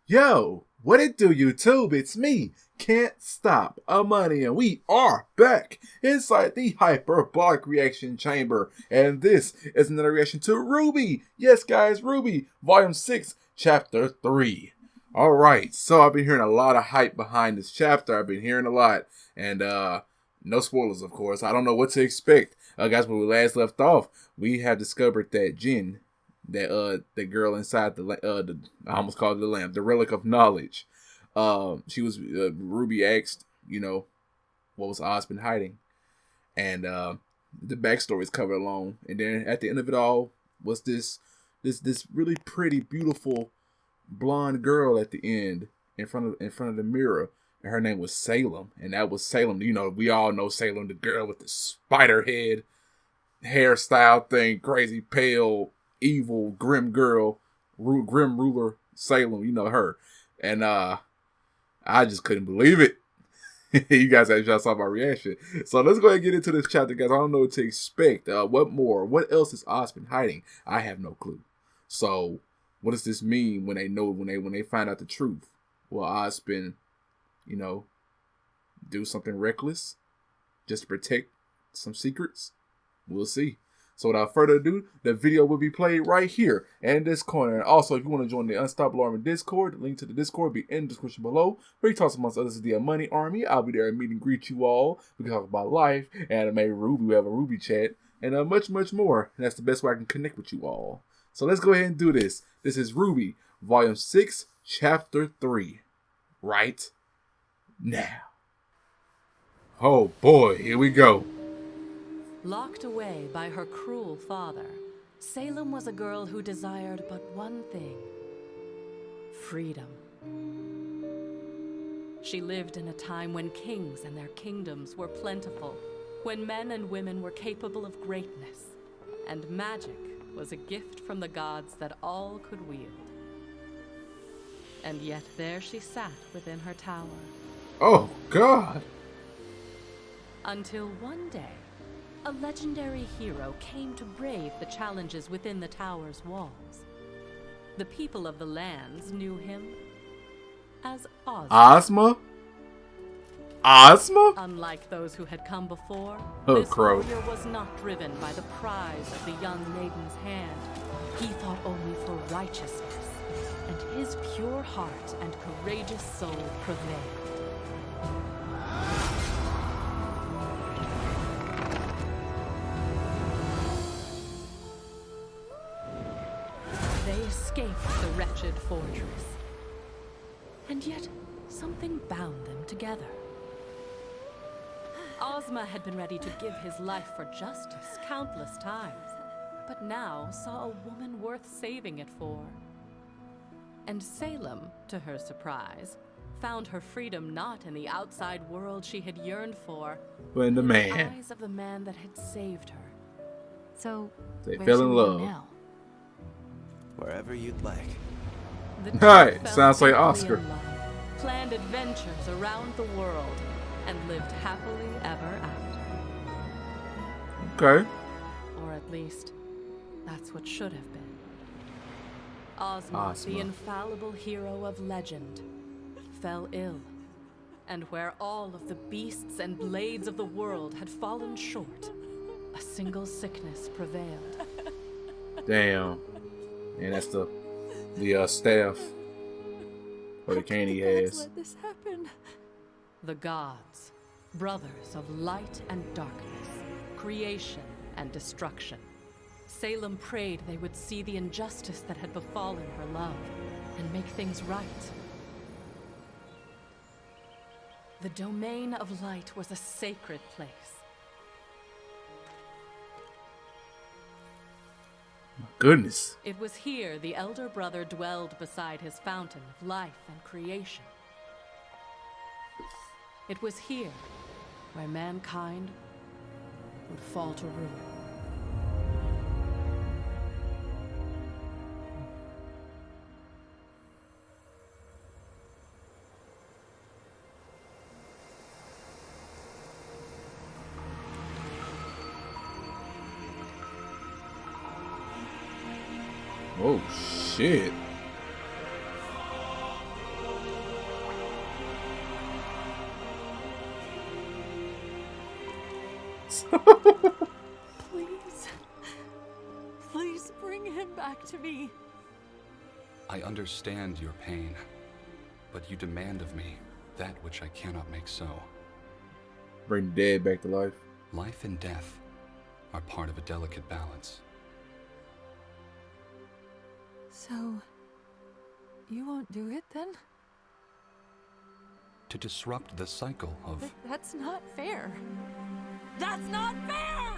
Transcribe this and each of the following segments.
Yo, what it do, YouTube? It's me, Can't Stop Money, and we are back inside the hyperbolic reaction chamber. And this is another reaction to Rwby. Yes, guys, Rwby, Volume 6, Chapter 3. Alright, so I've been hearing a lot of hype behind this chapter. I've been hearing a lot. And, no spoilers, of course. I don't know what to expect. Guys, when we last left off, we have discovered that Jin, that the girl inside the I almost called it the lamp, the relic of knowledge. She was Rwby asked, you know, what was Oz been hiding, and the backstory is covered along. And then at the end of it all was this really pretty, beautiful blonde girl at the end in front of the mirror, and her name was Salem, and that was Salem. You know, we all know Salem, the girl with the spider head hairstyle thing, crazy pale, evil, grim girl, grim ruler Salem, you know her. And I just couldn't believe it. You guys actually saw my reaction. So let's go ahead and get into this chapter, guys. I don't know what to expect. What else is Oz been hiding? I have no clue. So what does this mean when they find out the truth? Will Oz been, you know, do something reckless just to protect some secrets? We'll see. So without further ado, the video will be played right here and in this corner. And also, if you want to join the Unstoppable Army Discord, the link to the Discord will be in the description below. Where he talks amongst others is the Money Army. I'll be there and meet and greet you all. We can talk about life, anime, Rwby. We have a Rwby chat, and much, much more. And that's the best way I can connect with you all. So let's go ahead and do this. This is Rwby, Volume 6, Chapter 3. Right now. Oh boy, here we go. Locked away by her cruel father, Salem was a girl who desired but one thing: freedom. She lived in a time when kings and their kingdoms were plentiful, when men and women were capable of greatness, and magic was a gift from the gods that all could wield. And yet there she sat within her tower. Oh, God! Until one day, a legendary hero came to brave the challenges within the tower's walls. The people of the lands knew him as Ozma. Ozma? Ozma? Unlike those who had come before, oh, this crow. warrior was not driven by the prize of the young maiden's hand. He fought only for righteousness, and his pure heart and courageous soul prevailed. They escaped the wretched fortress, and yet something bound them together. Ozma had been ready to give his life for justice countless times, but now saw a woman worth saving it for. And Salem, to her surprise, found her freedom not in the outside world she had yearned for, but in the man. The eyes of the man that had saved her. So, they fell in love. Now? Wherever you'd like. Hi, sounds like Oscar. Love, planned adventures around the world, and lived happily ever after. Okay. Or at least, that's what should have been. Ozma, the infallible hero of legend, fell ill. And where all of the beasts and blades of the world had fallen short, a single sickness prevailed. Damn. And that's the staff or the cane he has. Let this happen. The gods, brothers of light and darkness, creation and destruction. Salem prayed they would see the injustice that had befallen her love and make things right. The domain of light was a sacred place. My goodness. It was here the elder brother dwelled beside his fountain of life and creation. It was here where mankind would fall to ruin. Oh shit. Please. Please bring him back to me. I understand your pain, but you demand of me that which I cannot make so. Bring the dead back to life. Life and death are part of a delicate balance. So, you won't do it then? To disrupt the cycle of... That's not fair. That's not fair!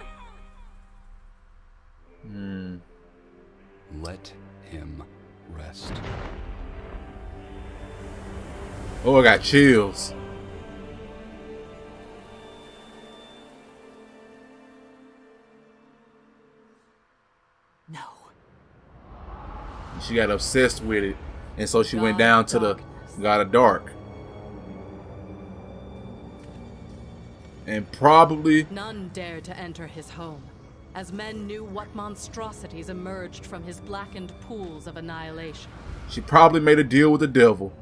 Let him rest. Oh, I got chills. No. She got obsessed with it, and so she went down to the God of Dark. And probably none dared to enter his home, as men knew what monstrosities emerged from his blackened pools of annihilation. She probably made a deal with the devil.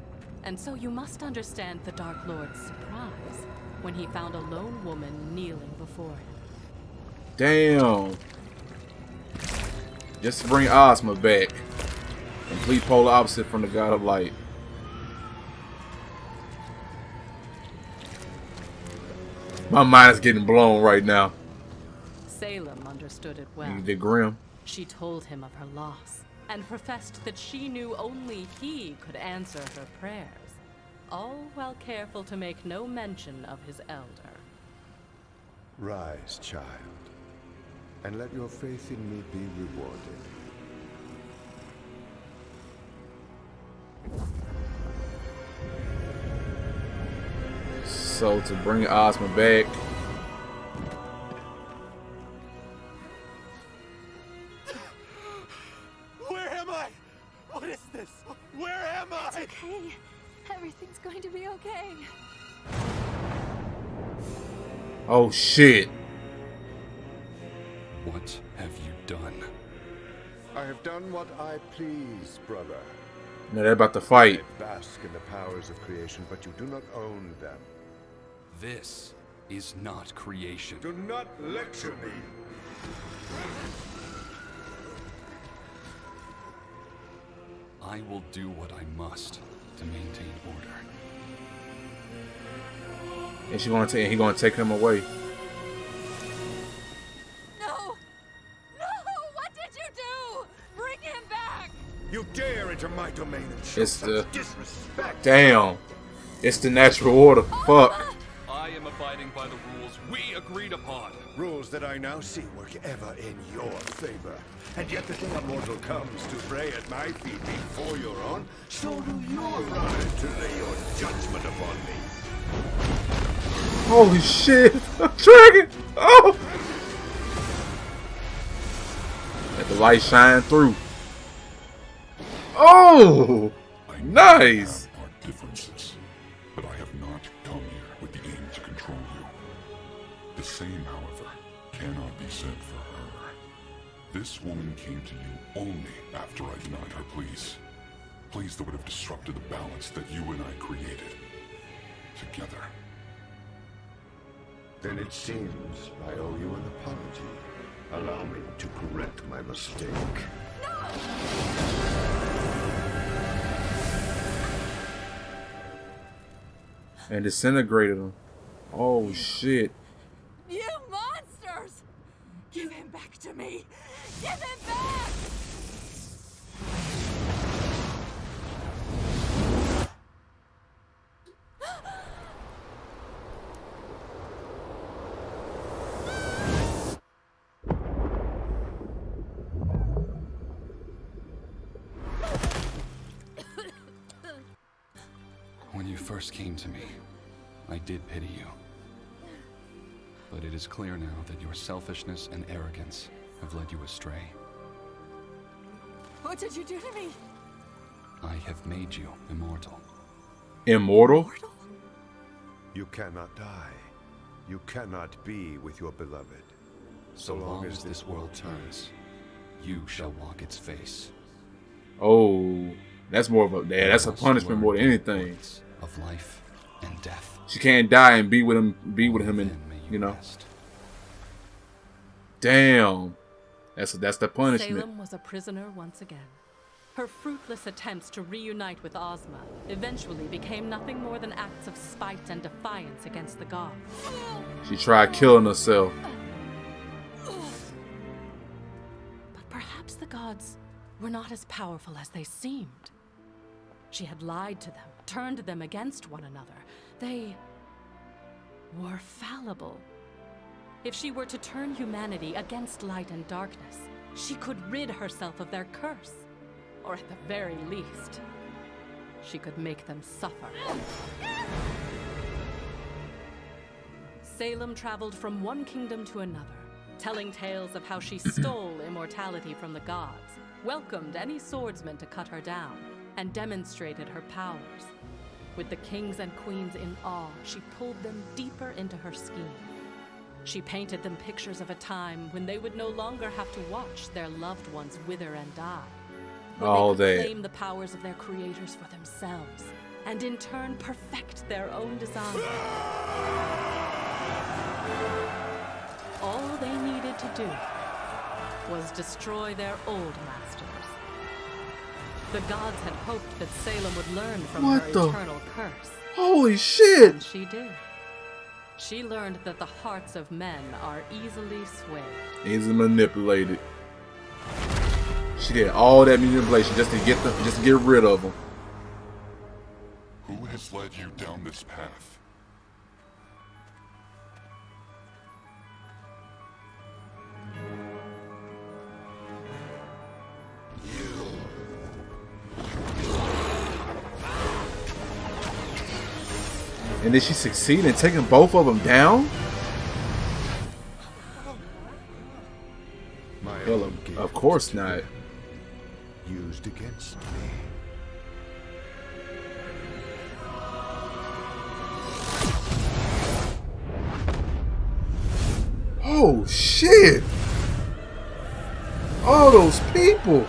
And so you must understand the Dark Lord's surprise when he found a lone woman kneeling before him. Damn. Just to bring Ozma back. Complete polar opposite from the God of Light. My mind is getting blown right now. Salem understood it well. The Grim. She told him of her loss and professed that she knew only he could answer her prayers, all while careful to make no mention of his elder. Rise, child, and let your faith in me be rewarded. So to bring Ozma back, Where am I? What is this? Where am I? It's okay. Everything's going to be okay. oh shit. What have you done? I have done what I please, brother. Now they're about to fight. I bask in the powers of creation, but you do not own them. This is not creation. Do not lecture me. I will do what I must to maintain order. And she gonna take him away. No! No! What did you do? Bring him back! You dare enter my domain and show It's such the disrespect. damn. It's the natural order. Fuck. I am abiding by the rules we agreed upon. Rules that I now see work ever in your favor. And yet the king of mortal comes to pray at my feet before your own. So do you rise to lay your judgment upon me. Holy shit. Dragon. Oh. Let the light shine through. Oh. Nice. There are differences, but I have not come here with the aim to control you. The same, however, cannot be said for her. This woman came to you only after I denied her pleas. Pleas that would have disrupted the balance that you and I created. Together. Then it seems I owe you an apology. Allow me to correct my mistake. And disintegrated him. Oh shit. You monsters! Give him back to me! Give him back! When you first came to me, I did pity you. But it is clear now that your selfishness and arrogance have led you astray. What did you do to me? I have made you immortal. Immortal? You cannot die. You cannot be with your beloved. So long as this world turns, you shall walk its face. Oh, that's more of a that's a punishment more than anything. Of life and death. She can't die and be with him, and you know. Damn, that's the punishment. Salem was a prisoner once again. Her fruitless attempts to reunite with Ozma eventually became nothing more than acts of spite and defiance against the gods. She tried killing herself. But perhaps the gods were not as powerful as they seemed. She had lied to them, turned them against one another. They were fallible. If she were to turn humanity against light and darkness, she could rid herself of their curse. Or at the very least, she could make them suffer. Salem traveled from one kingdom to another, telling tales of how she stole immortality from the gods, welcomed any swordsman to cut her down, and demonstrated her powers. With the kings and queens in awe, she pulled them deeper into her scheme. She painted them pictures of a time when they would no longer have to watch their loved ones wither and die. When they could claim the powers of their creators for themselves, and in turn perfect their own design. All they needed to do was destroy their old masters. The gods had hoped that Salem would learn from her eternal curse. Holy shit! And she did. She learned that the hearts of men are easily swayed. Easily manipulated. She did all that manipulation just to get rid of them. Who has led you down this path? And did she succeed in taking both of them down? Hell, of course not. Used against me. Oh shit! All those people!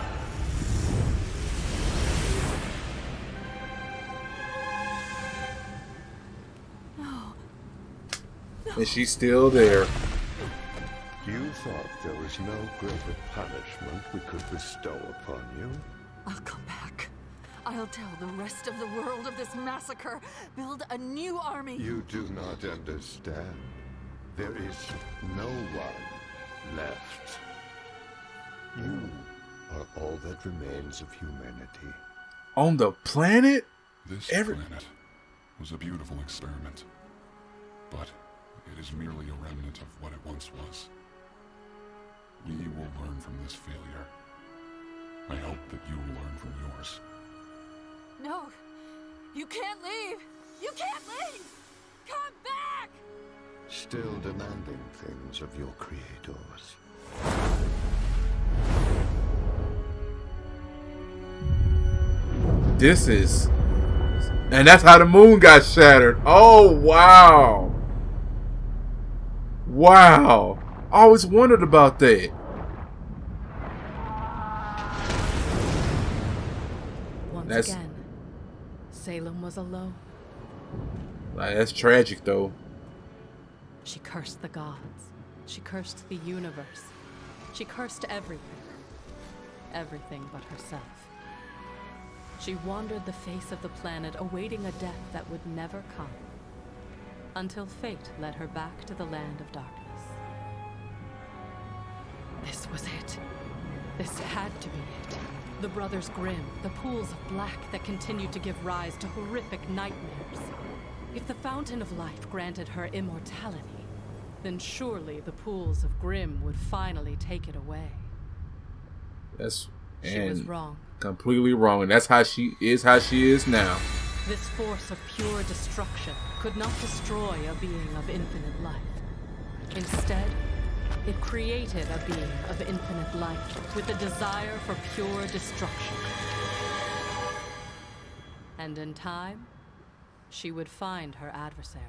No. And she's still there. You thought there was no greater punishment we could bestow upon you? I'll come back. I'll tell the rest of the world of this massacre. Build a new army. You do not understand. There is no one left. You are all that remains of humanity. On the planet? This planet was a beautiful experiment, but it is merely a remnant of what it once was. We will learn from this failure. I hope that you will learn from yours. No, you can't leave. You can't leave. Come back. Still demanding things of your creators. This is... And that's how the moon got shattered. Oh, wow. Wow. I always wondered about that. Once again, Salem was alone. That's tragic, though. She cursed the gods. She cursed the universe. She cursed everything. Everything but herself. She wandered the face of the planet, awaiting a death that would never come. Until fate led her back to the land of darkness. This was it. This had to be it. The Brothers Grimm, the pools of black that continued to give rise to horrific nightmares. If the Fountain of Life granted her immortality, then surely the pools of Grimm would finally take it away. She was wrong. Completely wrong. And that's how she is now. This force of pure destruction could not destroy a being of infinite life. Instead, it created a being of infinite life with a desire for pure destruction. And in time, she would find her adversary.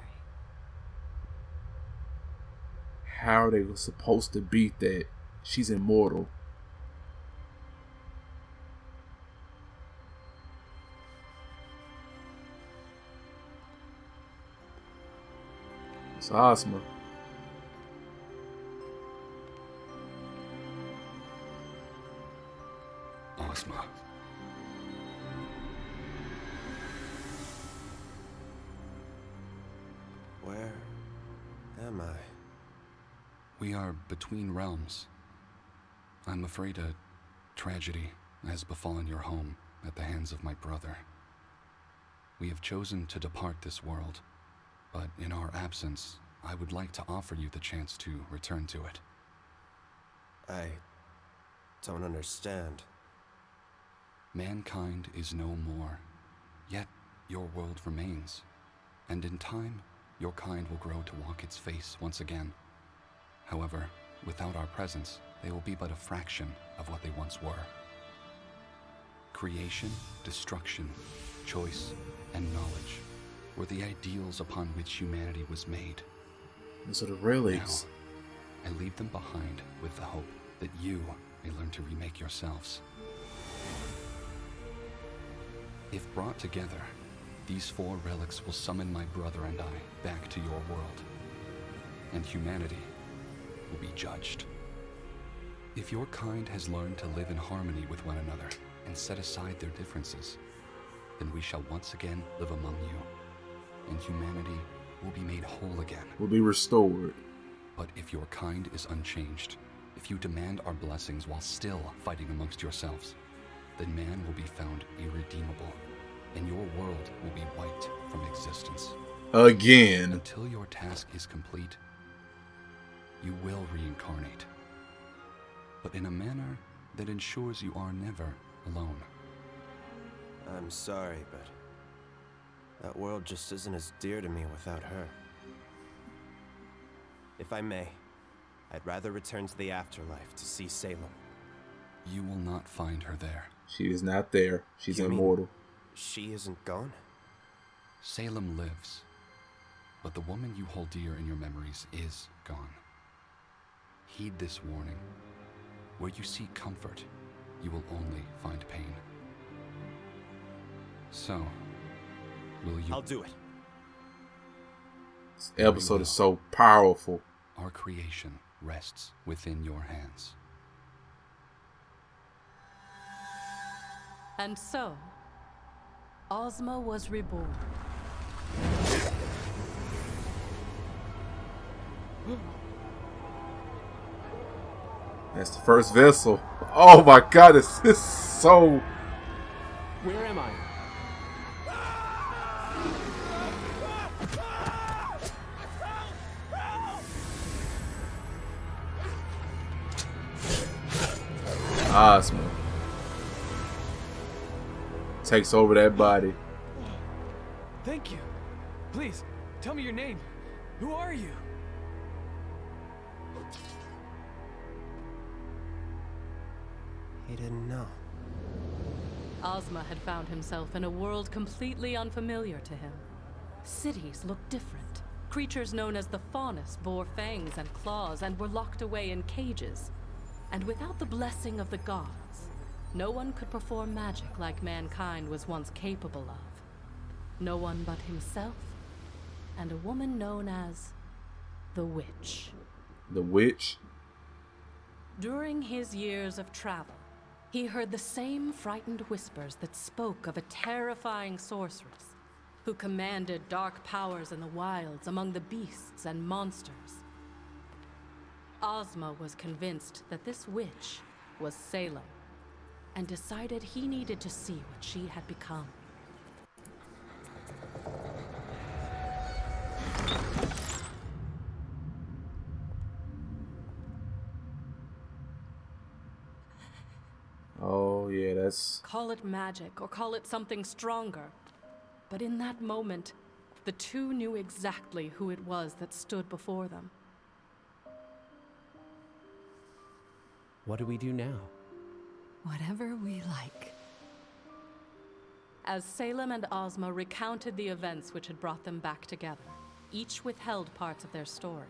How are they supposed to beat that? She's immortal. It's Ozma. Ozma. Where am I? We are between realms. I'm afraid a tragedy has befallen your home at the hands of my brother. We have chosen to depart this world, but in our absence, I would like to offer you the chance to return to it. I don't understand. Mankind is no more, yet your world remains, and in time, your kind will grow to walk its face once again. However, without our presence, they will be but a fraction of what they once were. Creation, destruction, choice, and knowledge were the ideals upon which humanity was made. Those are the relics. Now, I leave them behind with the hope that you may learn to remake yourselves. If brought together, these 4 relics will summon my brother and I back to your world, and humanity will be judged. If your kind has learned to live in harmony with one another and set aside their differences, then we shall once again live among you, and humanity will be made whole again. Will be restored. But if your kind is unchanged, if you demand our blessings while still fighting amongst yourselves, then man will be found irredeemable, and your world will be wiped from existence. Again. Until your task is complete, you will reincarnate, but in a manner that ensures you are never alone. I'm sorry, but that world just isn't as dear to me without her. If I may, I'd rather return to the afterlife to see Salem. You will not find her there. She is not there. She's You mean immortal. she isn't gone? Salem lives, but the woman you hold dear in your memories is gone. Heed this warning. Where you seek comfort, you will only find pain. So, will you... I'll do it. This episode is so powerful. Our creation rests within your hands. And so, Ozma was reborn. That's the first vessel. Oh my god, this is so... Where am I? Ozma takes over that body. Thank you. Please, tell me your name. Who are you? He didn't know. Ozma had found himself in a world completely unfamiliar to him. Cities looked different. Creatures known as the Faunus bore fangs and claws and were locked away in cages. And without the blessing of the gods, no one could perform magic like mankind was once capable of. No one but himself and a woman known as the Witch. The Witch? During his years of travel, he heard the same frightened whispers that spoke of a terrifying sorceress who commanded dark powers in the wilds among the beasts and monsters. Ozma was convinced that this witch was Salem, and decided he needed to see what she had become. Oh yeah, that's... Call it magic or call it something stronger, but in that moment, the two knew exactly who it was that stood before them. What do we do now? Whatever we like. As Salem and Ozma recounted the events which had brought them back together, each withheld parts of their story.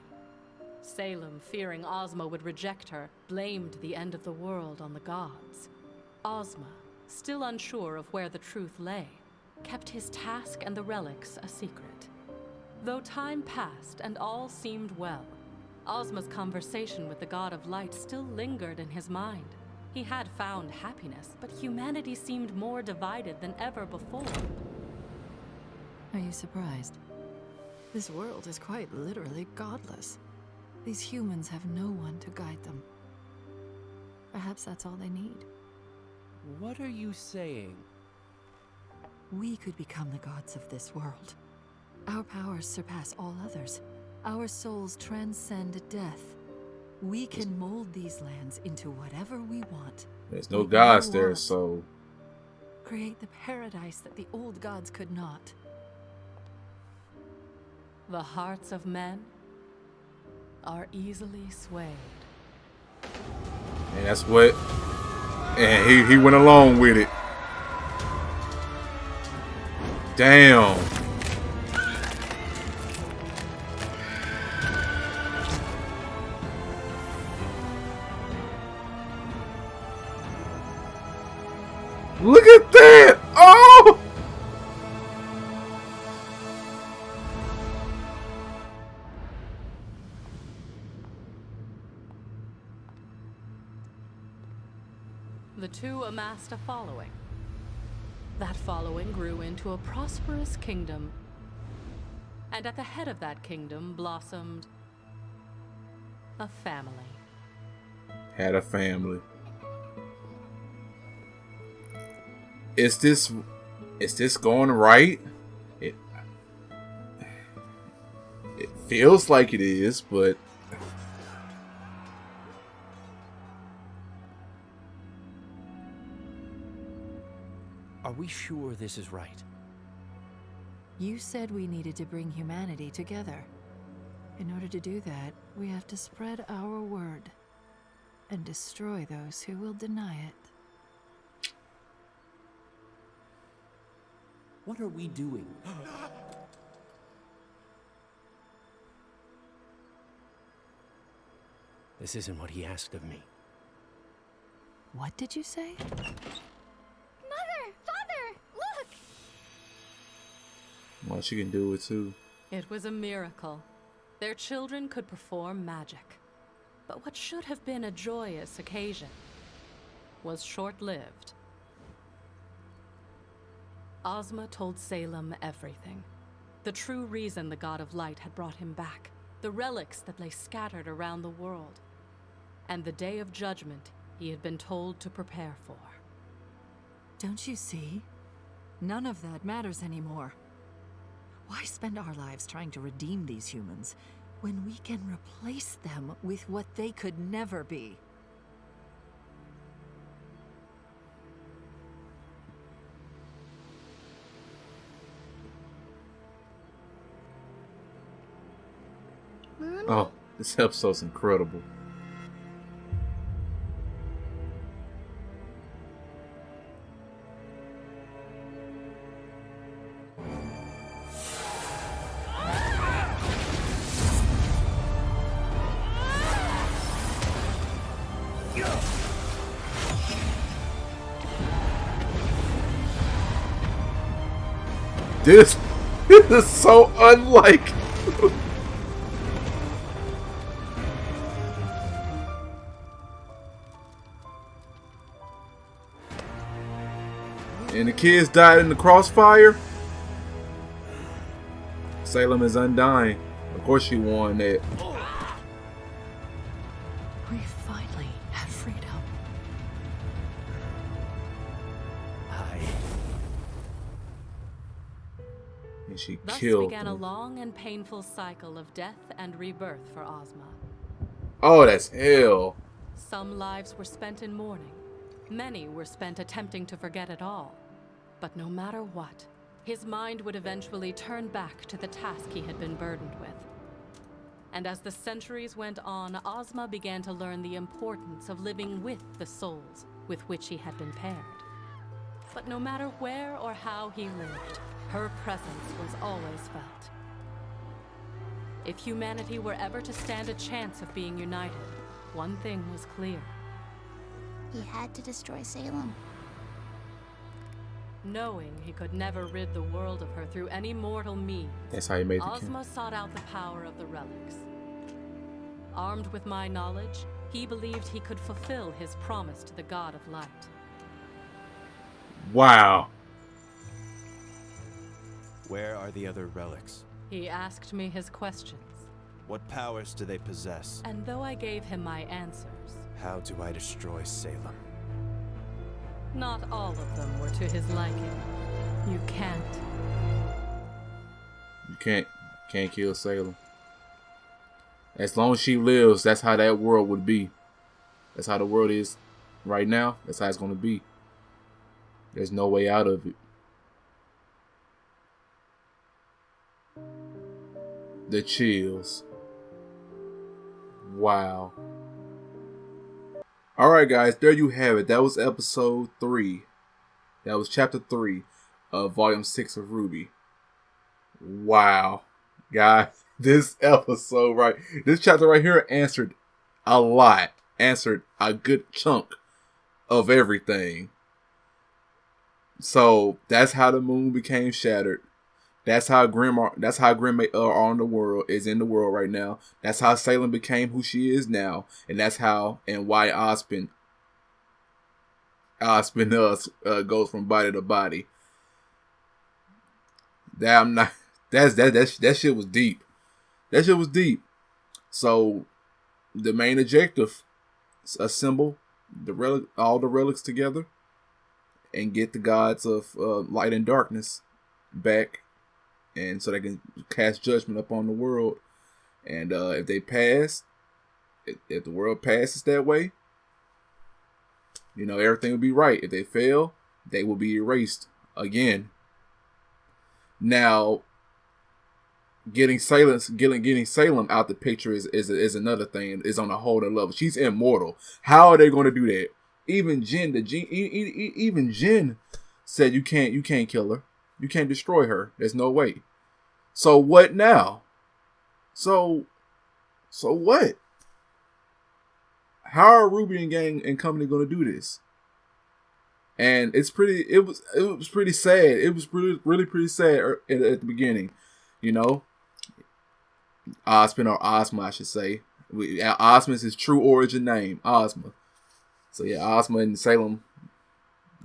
Salem, fearing Ozma would reject her, blamed the end of the world on the gods. Ozma, still unsure of where the truth lay, kept his task and the relics a secret. Though time passed and all seemed well, Ozma's conversation with the God of Light still lingered in his mind. He had found happiness, but humanity seemed more divided than ever before. Are you surprised? This world is quite literally godless. These humans have no one to guide them. Perhaps that's all they need. What are you saying? We could become the gods of this world. Our powers surpass all others. Our souls transcend death. We can mold these lands into whatever we want. There's no gods there, so... Create the paradise that the old gods could not. The hearts of men are easily swayed. And that's what... And he went along with it. Damn. Look at that! Oh! The two amassed a following. That following grew into a prosperous kingdom. And at the head of that kingdom blossomed a family. Had a family. Is this going right? It feels like it is, but Are we sure this is right? You said we needed to bring humanity together. In order to do that, we have to spread our word and destroy those who will deny it. What are we doing? This isn't what he asked of me. What did you say? Mother! Father! Look! well, she can do it too. It was a miracle. Their children could perform magic. But what should have been a joyous occasion was short-lived. Ozma told Salem everything. The true reason the God of Light had brought him back. The relics that lay scattered around the world. And the day of judgment he had been told to prepare for. Don't you see? None of that matters anymore. Why spend our lives trying to redeem these humans when we can replace them with what they could never be? Mommy? Oh, this episode's incredible. This is so unlike. And the kids died in the crossfire. Salem is undying. Of course she won that. We finally had freedom. And she Thus killed began a them. long and painful cycle of death and rebirth for Ozma. Oh, that's hell. Some lives were spent in mourning. Many were spent attempting to forget it all. But no matter what, his mind would eventually turn back to the task he had been burdened with. And as the centuries went on, Ozma began to learn the importance of living with the souls with which he had been paired. But no matter where or how he lived, her presence was always felt. If humanity were ever to stand a chance of being united, one thing was clear. He had to destroy Salem. Knowing he could never rid the world of her through any mortal means, That's how he made the king. Ozma sought out the power of the relics. Armed with my knowledge, he believed he could fulfill his promise to the God of Light. Wow. Where are the other relics? He asked me his questions, What powers do they possess? and though I gave him my answers, How do I destroy Salem? not all of them were to his liking. You can't. You can't kill Salem. As long as she lives, that's how that world would be. That's how the world is right now. That's how it's going to be. There's no way out of it. The chills. Wow. Alright guys, there you have it. That was episode 3. That was chapter 3 of volume 6 of Rwby. Wow. Guys, this episode this chapter right here answered a lot. Answered a good chunk of everything. So that's how the moon became shattered. That's how Grim on the world is in the world right now. That's how Salem became who she is now, and that's how and why Ospen goes from body to body. That shit was deep. That shit was deep. So the main objective: assemble all the relics together and get the gods of light and darkness back. And so they can cast judgment upon the world. And if they pass, if the world passes that way, everything will be right. If they fail, they will be erased again. Now, getting Salem out the picture is another thing. Is on a whole other level. She's immortal. How are they going to do that? Even Jin said you can't kill her. You can't destroy her. There's no way. So what now? So what? How are Rwby and gang and company going to do this? And it was pretty sad. It was really pretty sad at the beginning. Ospen, or Ozma, I should say. Ozma is his true origin name, Ozma. So yeah, Ozma and Salem,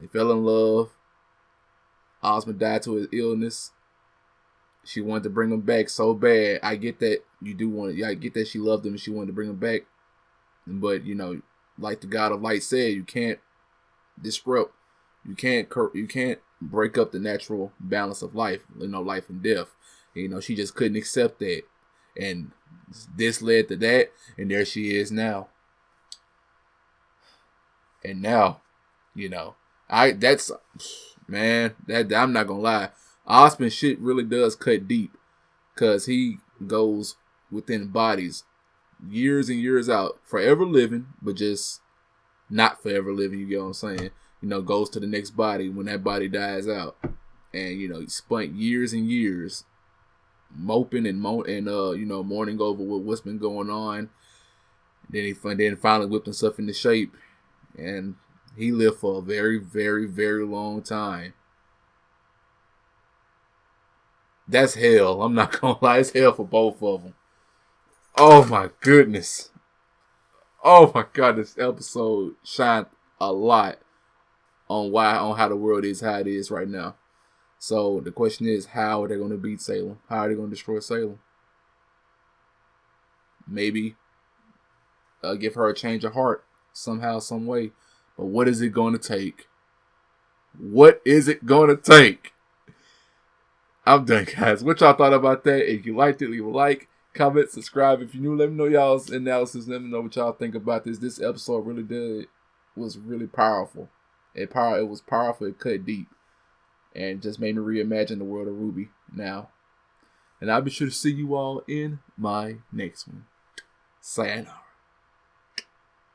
they fell in love. Ozma died to his illness. She wanted to bring him back so bad. I get that I get that she loved him and she wanted to bring him back. But like the God of Light said, you can't disrupt. You can't break up the natural balance of life. Life and death. She just couldn't accept that, and this led to that, and there she is now. And now, Man, that I'm not gonna lie. Ospen shit really does cut deep, cause he goes within bodies, years and years out, forever living, but just not forever living. You get what I'm saying? Goes to the next body when that body dies out, and he spent years and years moping and mourning over what's been going on. Then finally whipped himself into shape, and he lived for a very, very, very long time. That's hell. I'm not gonna lie. It's hell for both of them. Oh my goodness. Oh my God. This episode shined a lot on how the world is, how it is right now. So the question is, how are they going to beat Salem? How are they going to destroy Salem? Maybe give her a change of heart somehow, some way. But what is it going to take? What is it going to take? I'm done, guys. What y'all thought about that? If you liked it, leave a like, comment, subscribe. If you're new, let me know y'all's analysis. Let me know what y'all think about this. This episode was really powerful. It was powerful. It cut deep. And just made me reimagine the world of Rwby now. And I'll be sure to see you all in my next one. Sayonara.